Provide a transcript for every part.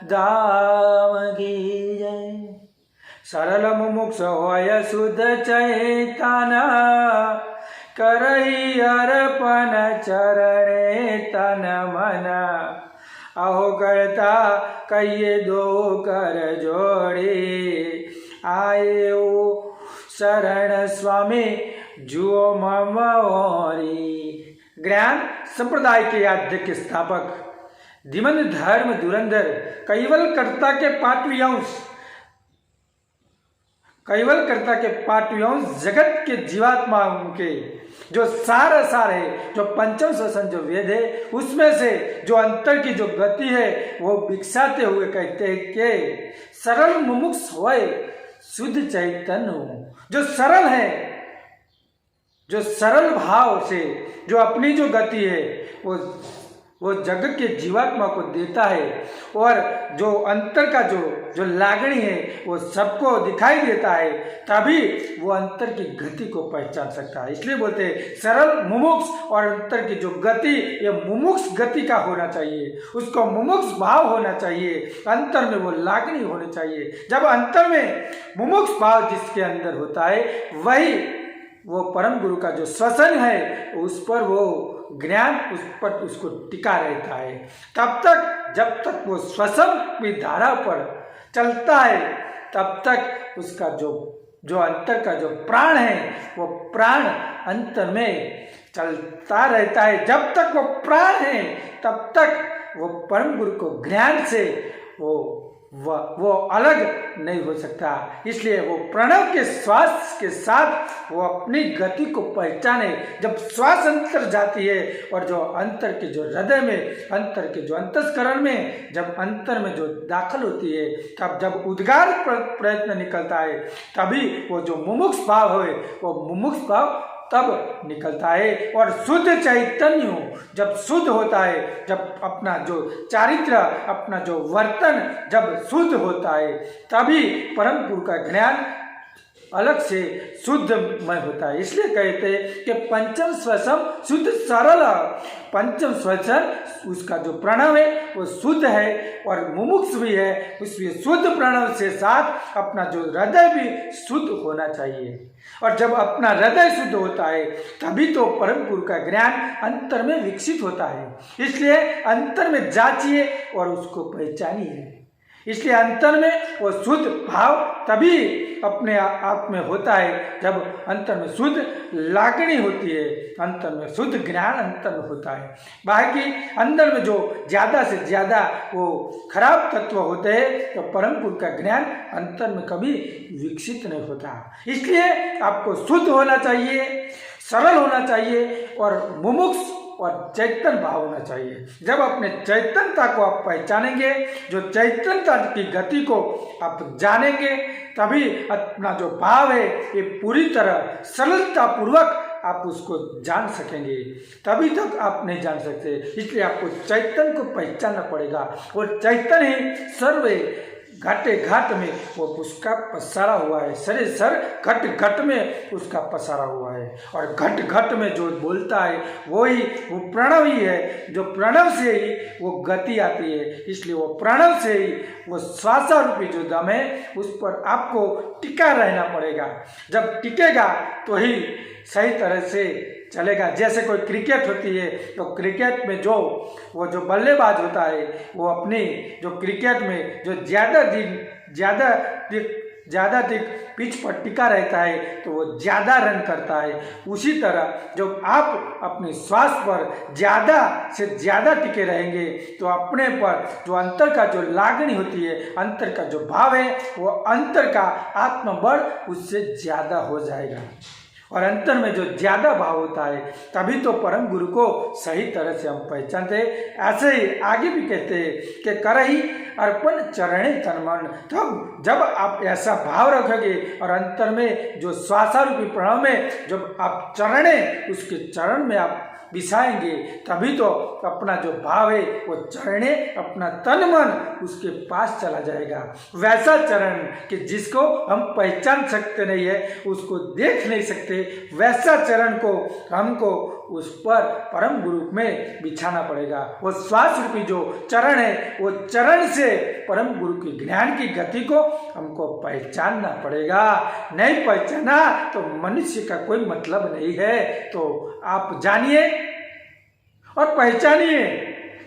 धाम की जय। सरल मुमुक्ष होय शुद्ध चैतन, करई अर्पण चरणे तन मन। अहो करता कहिए दो कर जोड़े, आए ओ शरण स्वामी जुओ ममोरी। ज्ञान संप्रदाय के आद्य स्थापक, धीमन धर्म धुरंधर, कैवल कर्ता के पाटव्यांश जगत के जीवात्माओं के जो सार है, जो पंचम श्वसन जो वेद है, उसमें से जो अंतर की जो गति है वो विकसाते हुए कहते हैं कि सरल मुमुक्ष होय शुद्ध चैतन्य। जो सरल है, जो सरल भाव से जो अपनी जो गति है वो जगत के जीवात्मा को देता है, और जो अंतर का जो लागणी है वो सबको दिखाई देता है, तभी वो अंतर की गति को पहचान सकता है। इसलिए बोलते हैं सरल मुमुक्ष, और अंतर की जो गति ये मुमुक्ष गति का होना चाहिए, उसको मुमुक्ष भाव होना चाहिए, अंतर में वो लागणी होनी चाहिए। जब अंतर में मुमुक्ष भाव जिसके अंदर होता है, वही वो परम गुरु का जो श्वसन है उस पर वो ज्ञान उस पर उसको टिका रहता है। तब तक जब तक वो श्वसन की धारा पर चलता है, तब तक उसका जो अंतर का जो प्राण है वो प्राण अंतर में चलता रहता है। जब तक वो प्राण है तब तक वो परम गुरु को ज्ञान से वो अलग नहीं हो सकता। इसलिए वो प्रणव के श्वास के साथ वो अपनी गति को पहचाने। जब श्वास अंतर जाती है और जो अंतर के जो हृदय में, अंतर के जो अंतस्करण में जब अंतर में जो दाखिल होती है, तब जब उद्गार प्रयत्न निकलता है, तभी वो जो मुमुक्ष भाव है वो मुमुक्ष भाव तब निकलता है। और शुद्ध चैतन्य जब शुद्ध होता है, जब अपना जो चारित्र, अपना जो वर्तन जब शुद्ध होता है, तभी परम गुरु का ज्ञान अलग से शुद्धमय होता है। इसलिए कहते हैं कि पंचम श्वसन शुद्ध सरल। पंचम श्वसन उसका जो प्रणव है वो शुद्ध है और मुमुक्ष भी है, उसमें शुद्ध प्रणव से साथ अपना जो हृदय भी शुद्ध होना चाहिए। और जब अपना हृदय शुद्ध होता है तभी तो परम गुरु का ज्ञान अंतर में विकसित होता है। इसलिए अंतर में जांचिए और उसको पहचानिए। इसलिए अंतर में वो शुद्ध भाव तभी अपने आप में होता है जब अंतर में शुद्ध लागणी होती है, अंतर में शुद्ध ज्ञान अंतर में होता है। बाकी अंदर में जो ज़्यादा से ज़्यादा वो खराब तत्व होते हैं तो परम गुरु का ज्ञान अंतर में कभी विकसित नहीं होता। इसलिए आपको शुद्ध होना चाहिए, सरल होना चाहिए और मुमुक्ष और चैतन्य भाव होना चाहिए। जब अपने चैतन्यता को आप पहचानेंगे, जो चैतन्यता की गति को आप जानेंगे, तभी अपना जो भाव है ये पूरी तरह सरलता पूर्वक आप उसको जान सकेंगे। तभी तक आप नहीं जान सकते। इसलिए आपको चैतन्य को पहचानना पड़ेगा। और चैतन्य ही सर्व घाटे घाट में वो उसका पसारा हुआ है। सरे सर घट घट में उसका पसारा हुआ है। और घट घट में जो बोलता है वो प्रणव ही है। जो प्रणव से ही वो गति आती है। इसलिए वो प्रणव से ही वो श्वासारूपी जो दम है उस पर आपको टिका रहना पड़ेगा। जब टिकेगा तो ही सही तरह से चलेगा। जैसे कोई क्रिकेट होती है तो क्रिकेट में जो बल्लेबाज होता है वो अपनी जो क्रिकेट में जो ज़्यादा दिन पिच पर टिका रहता है तो वो ज़्यादा रन करता है। उसी तरह जब आप अपने श्वास पर ज़्यादा से ज़्यादा टिके रहेंगे तो अपने पर जो अंतर का जो लागणी होती है, अंतर का जो भाव है, वो अंतर का आत्मबल उससे ज़्यादा हो जाएगा। और अंतर में जो ज़्यादा भाव होता है तभी तो परम गुरु को सही तरह से हम पहचानते हैं। ऐसे ही आगे भी कहते हैं कि करही अर्पण चरणे तन मन। तब जब आप ऐसा भाव रखोगे और अंतर में जो श्वासारूपी प्रणव में जब आप चरणे उसके चरण में आप बिछाएंगे तभी तो अपना जो भाव है वो चरणे अपना तन मन उसके पास चला जाएगा। वैसा चरण कि जिसको हम पहचान सकते नहीं है, उसको देख नहीं सकते, वैसा चरण को हमको उस पर परम गुरु में बिछाना पड़ेगा। वो श्वास रूपी जो चरण है, वो चरण से परम गुरु की ज्ञान की गति को हमको पहचानना पड़ेगा। नहीं पहचाना तो मनुष्य का कोई मतलब नहीं है। तो आप जानिए और पहचानिए।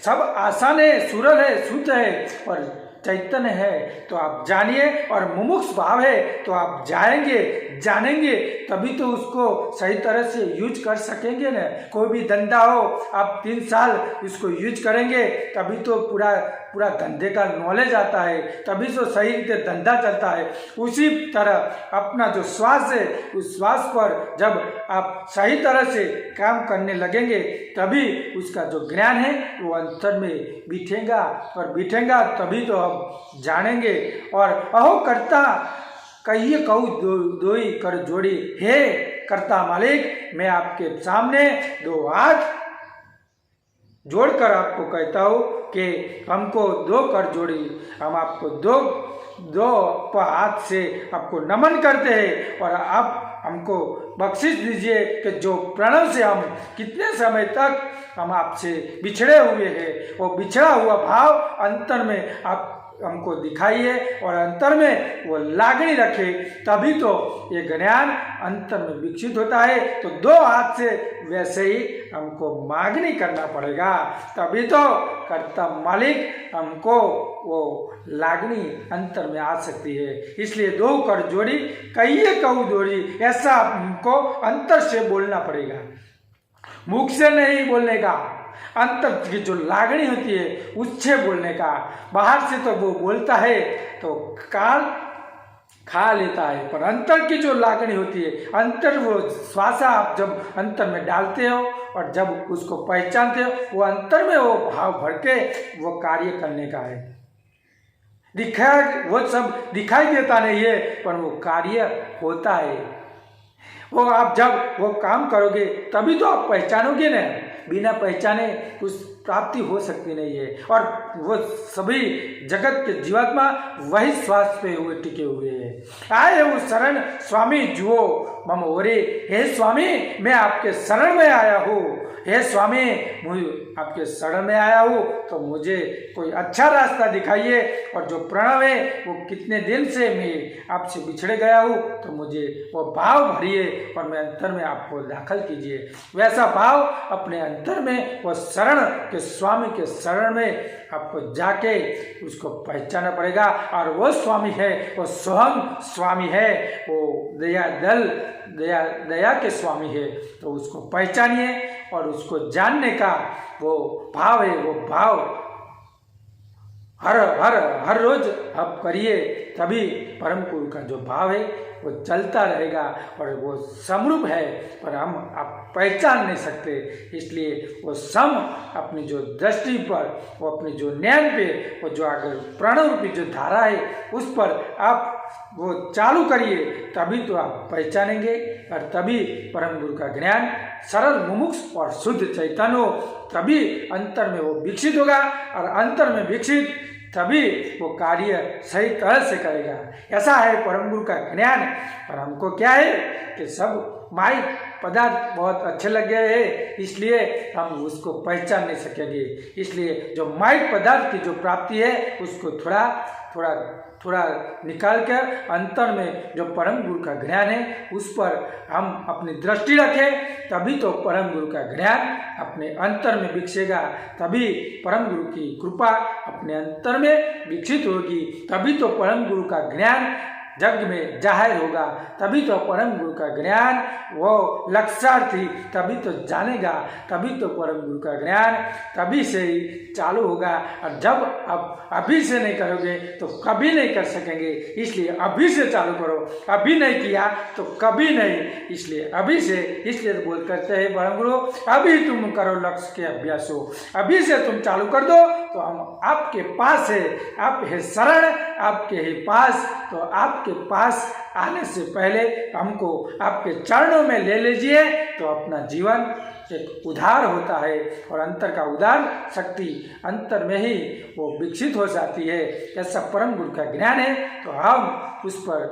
सब आसान है, सुरल है, शुद्ध है और चैतन्य है। तो आप जानिए और मुमुक्ष भाव है तो आप जाएंगे, जानेंगे, तभी तो उसको सही तरह से यूज कर सकेंगे ना। कोई भी धंधा हो, आप 3 साल इसको यूज करेंगे तभी तो पूरा धंधे का नॉलेज आता है, तभी तो सही रीते धंधा चलता है। उसी तरह अपना जो श्वास है, उस श्वास पर जब आप सही तरह से काम करने लगेंगे तभी उसका जो ज्ञान है वो अंतर में बिठेगा और बिठेगा तभी तो हम जानेंगे। और अहो करता कहिए कहू दोई कर जोड़ी, हे करता मालिक, मैं आपके सामने 2 हाथ जोड़कर आपको कहता हूँ कि हमको 2 कर जोड़ी, हम आपको दो हाथ से आपको नमन करते हैं और आप हमको बख्शिश दीजिए कि जो प्रणव से हम कितने समय तक हम आपसे बिछड़े हुए हैं, वो बिछड़ा हुआ भाव अंतर में आप हमको दिखाइए और अंतर में वो लागणी रखे, तभी तो ये ज्ञान अंतर में विकसित होता है। तो 2 हाथ से वैसे ही हमको मांगनी करना पड़ेगा, तभी तो कर्ता मालिक हमको वो लागनी अंतर में आ सकती है। इसलिए 2 कर जोड़ी कहिए कहू जोड़ी, ऐसा हमको अंतर से बोलना पड़ेगा, मुख से नहीं बोलने का। अंतर की जो लागणी होती है उससे बोलने का। बाहर से तो वो बोलता है तो काल खा लेता है, पर अंतर की जो लागणी होती है, अंतर वो श्वासा आप जब अंतर में डालते हो और जब उसको पहचानते हो, वो अंतर में वो भाव भर के वो कार्य करने का है। वो सब दिखाई देता नहीं है पर वो कार्य होता है। वो आप जब वो काम करोगे तभी तो आप पहचानोगे ना, बिना पहचाने कुछ प्राप्ति हो सकती नहीं है। और वो सभी जगत के जीवात्मा वही श्वास पे हुए टिके हुए हैं। आए वो शरण स्वामी जुओ मम ओरे, हे स्वामी मैं आपके शरण में आया हूँ, हे स्वामी मुझे आपके शरण में आया हूँ तो मुझे कोई अच्छा रास्ता दिखाइए। और जो प्रणव है वो कितने दिन से मैं आपसे बिछड़े गया हूँ तो मुझे वो भाव भरिए और मैं अंतर में आपको दाखिल कीजिए। वैसा भाव अपने अंतर में वो शरण के स्वामी के शरण में आपको जाके उसको पहचानना पड़ेगा। और वो स्वामी है, वो स्वयं स्वामी है, वो दया के स्वामी है। तो उसको पहचानिए और उसको जानने का वो भाव है, वो भाव हर रोज आप करिए, तभी परम गुरु का जो भाव है वो चलता रहेगा और वो समरूप है पर हम आप पहचान नहीं सकते। इसलिए वो सम अपनी जो दृष्टि पर, वो अपनी जो नयन पे, वो जो अगर प्रणव रूपी जो धारा है उस पर आप वो चालू करिए, तभी तो आप पहचानेंगे और तभी परम गुरु का ज्ञान सरल मुमुक्ष और शुद्ध चैतन्य हो, तभी अंतर में वो विकसित होगा और अंतर में विकसित तभी वो कार्य सही तरह से करेगा। ऐसा है परम गुरु का ज्ञान। पर हमको क्या है कि सब माइक पदार्थ बहुत अच्छे लग गए हैं, इसलिए हम उसको पहचान नहीं सकेंगे। इसलिए जो माइक पदार्थ की जो प्राप्ति है उसको थोड़ा निकाल कर अंतर में जो परम गुरु का ज्ञान है उस पर हम अपनी दृष्टि रखें, तभी तो परम गुरु का ज्ञान अपने अंतर में विकसेगा, तभी परम गुरु की कृपा अपने अंतर में विकसित होगी, तभी तो परम गुरु का ज्ञान जग में जाहिर होगा, तभी तो परम गुरु का ज्ञान वो लक्ष्यार्थी तभी तो जानेगा, तभी तो परम गुरु का ज्ञान तभी से ही चालू होगा। और जब आप अभी से नहीं करोगे तो कभी नहीं कर सकेंगे। इसलिए अभी से चालू करो, अभी नहीं किया तो कभी नहीं, इसलिए अभी से, इसलिए तो बोल करते हैं परम गुरु अभी तुम करो लक्ष्य के अभ्यास हो, अभी से तुम चालू कर दो तो हम आपके पास है, आप है शरण आपके ही पास। तो आपके पास आने से पहले हमको आपके चरणों में ले लीजिए तो अपना जीवन एक उधार होता है और अंतर का उदार शक्ति अंतर में ही वो विकसित हो जाती है। ऐसा परम गुरु का ज्ञान है तो हम उस पर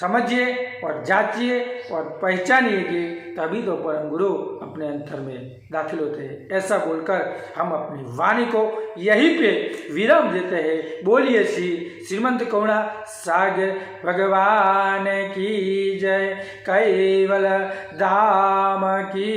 समझिए और जांचिए और पहचानिए कि तभी तो परम गुरु अपने अंतर में दाखिल होते हैं। ऐसा बोलकर हम अपनी वाणी को यहीं पे विराम देते हैं। बोलिए श्री श्रीमंत करुणा सागर भगवान की जय, कैवल धाम की